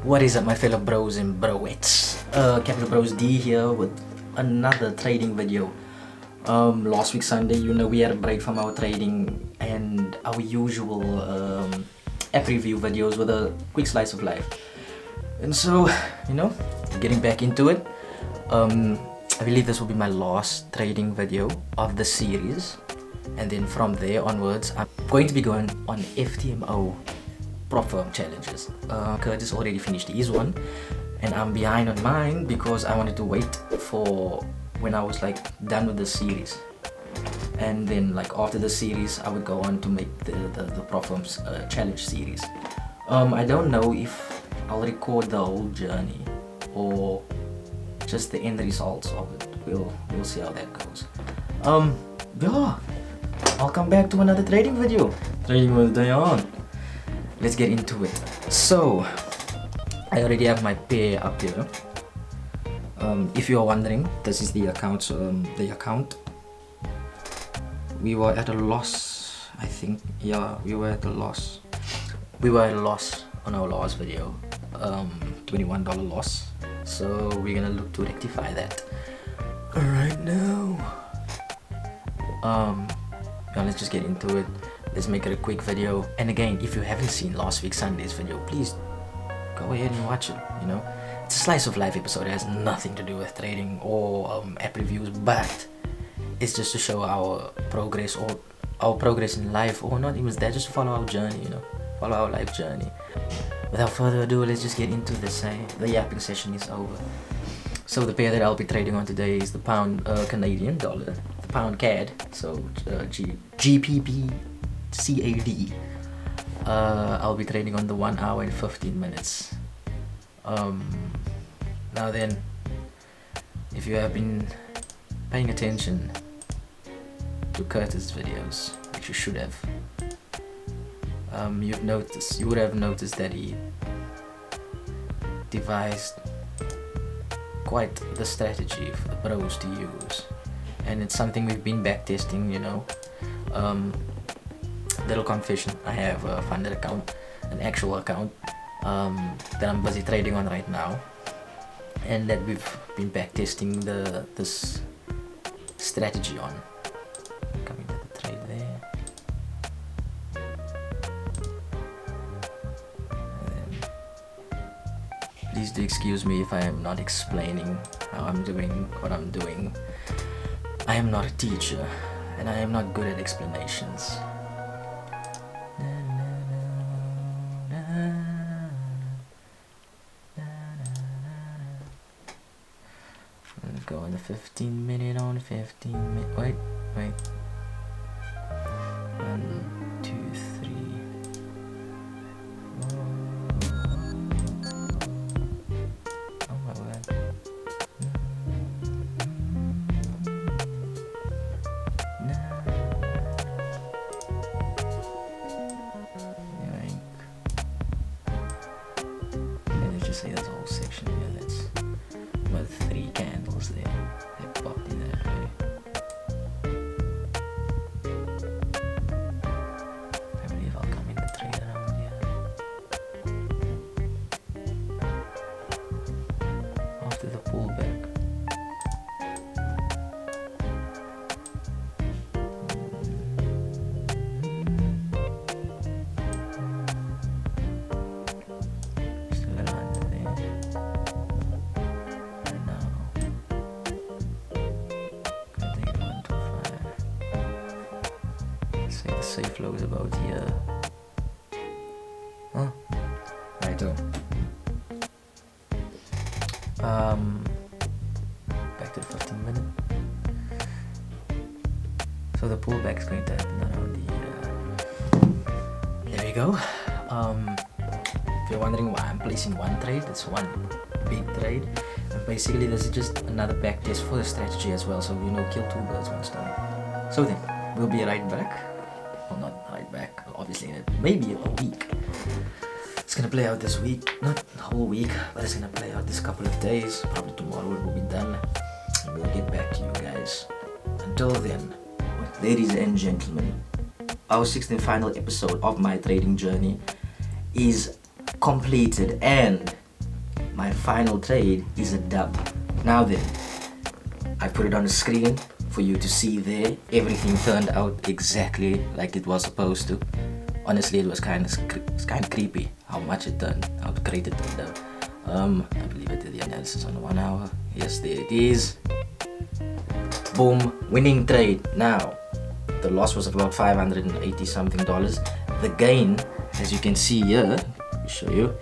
What is up, my fellow bros and broettes? CAPBROS D here with another trading video. Last week Sunday, we had a break from our trading and our usual app review videos with a quick slice of life. And so, getting back into it. I believe this will be my last trading video of the series, and then from there onwards, I'm going to be going on FTMO prop firm challenges. Curtis already finished his one, and I'm behind on mine because I wanted to wait for when I was done with the series, and then after the series I would go on to make the prop firms challenge series. I don't know if I'll record the whole journey or just the end results of it. We'll see how that goes. Yeah, I'll come back to another trading video. Trading with Dion. Let's get into it. So, I already have my pair up here. If you are wondering, this is the account. We were at a loss, I think. Yeah, we were at a loss. We were at a loss on our last video. $21 loss. So we're gonna look to rectify that right now. Yeah, let's just get into it. Let's make it a quick video. And again, if you haven't seen last week Sunday's video, please go ahead and watch it. It's a slice of life episode. It has nothing to do with trading or app reviews, but it's just to show our progress in life, or not even that, just to follow our journey. Follow our life journey. Without further ado, let's just get into this. The yapping session is over. So the pair that I'll be trading on today is the pound Canadian dollar, the pound CAD, so GBP CAD. I'll be trading on the 1 hour and 15 minutes. Now then, if you have been paying attention to Curtis' videos, which you should have, you would have noticed that he devised quite the strategy for the bros to use, and it's something we've been backtesting. Little confession, I have a funded account, an actual account that I'm busy trading on right now, and that we've been backtesting this strategy on. Coming to the trade there. Please do excuse me if I am not explaining how I'm doing what I'm doing. I am not a teacher, and I am not good at explanations. Let's go on the 15 minute on 15 minute. Wait. 1, 2, 3. Just say that whole section here. That's about 3 candles there. They popped in that way. I believe I'll come in the trade around here. After the pullback. Say the safe low is about here. Huh? Righto. Back to the 15 minute. So the pullback is going to happen around here. There we go. If you're wondering why I'm placing one trade, it's one big trade. And basically this is just another back test for the strategy as well. So kill 2 birds, 1 stone. So then, we'll be right back. Well, not right back, obviously, in maybe a week. It's gonna play out this week, not the whole week, but it's gonna play out this couple of days. Probably tomorrow it will be done, and we'll get back to you guys. Until then, ladies and gentlemen, our 6th and final episode of my trading journey is completed, and my final trade is a dub. Now then, I put it on the screen for you to see there. Everything turned out exactly like it was supposed to. Honestly, it was kind of creepy how much it turned, how great it turned out. I believe I did the analysis on 1 hour. Yes, there it is. Boom, winning trade. Now, the loss was about $580 something. The gain, as you can see here, let me show you.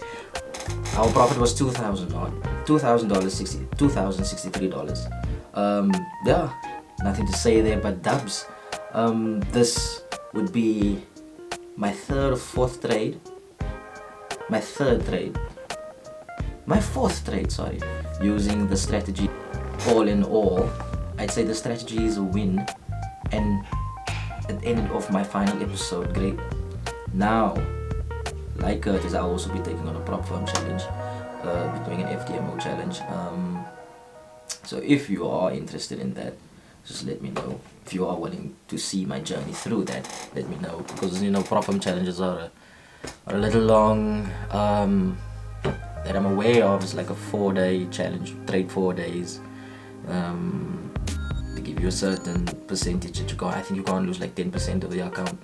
Our profit was $2,063. Yeah, nothing to say there but dubs. This would be my third or fourth trade. My fourth trade, sorry, using the strategy. All in all, I'd say the strategy is a win, and at the end of my final episode, great. Now, like Curtis, I'll also be taking on a prop firm challenge, be doing an FDMO challenge. So if you are interested in that, just let me know. If you are willing to see my journey through that, let me know, because you know prop firm challenges are a little long. That I'm aware of. It's like a 4-day challenge, trade 4 days. They give you a certain percentage that you can't. I think you can't lose like 10% of the account,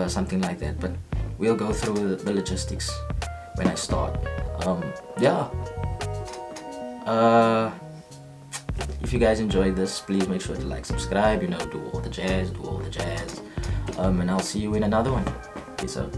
something like that. But we'll go through the logistics when I start. Yeah. If you guys enjoyed this, please make sure to like, subscribe. You know, do all the jazz. And I'll see you in another one. Peace out.